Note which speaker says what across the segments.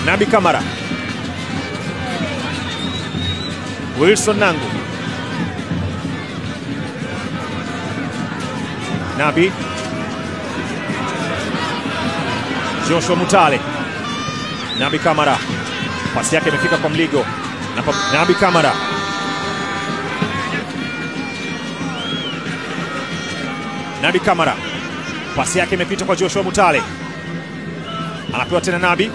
Speaker 1: Nabi Kamara, Wilson Nangu, Nabi, Joshua Mutale, Nabi Kamara, pasi yake imefika kwa Mligo, Nabi Kamara, Nabi Kamara, pasi yake imepita kwa Joshua Mutale, anapewa tena Nabi.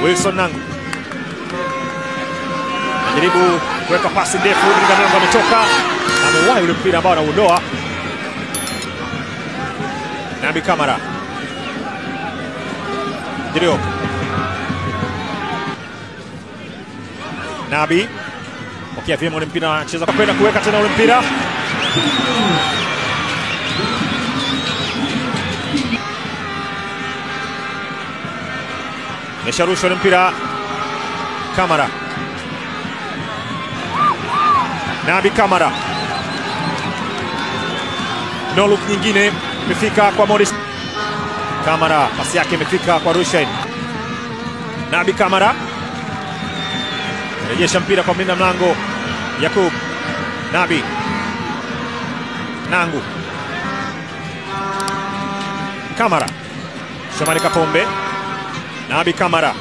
Speaker 1: Wilson Nangu anajaribu kuweka pasi ndefu, Nangu ametoka, amewahi ule mpira ambao anauondoa. Nabi Kamara, Diop, Nabi pokea vyema ule mpira, anacheza kwa kwenda kuweka tena ule mpira. Mesharushwa ule mpira, Kamara, Nabi Kamara, no look nyingine imefika kwa Morris Kamara, pasi yake imefika kwa Rushain. Nabi Kamara rejesha mpira kwa mlinda mlango Yakub. Nabi, Nangu, Kamara, Shomari Kapombe, Nabi Kamara,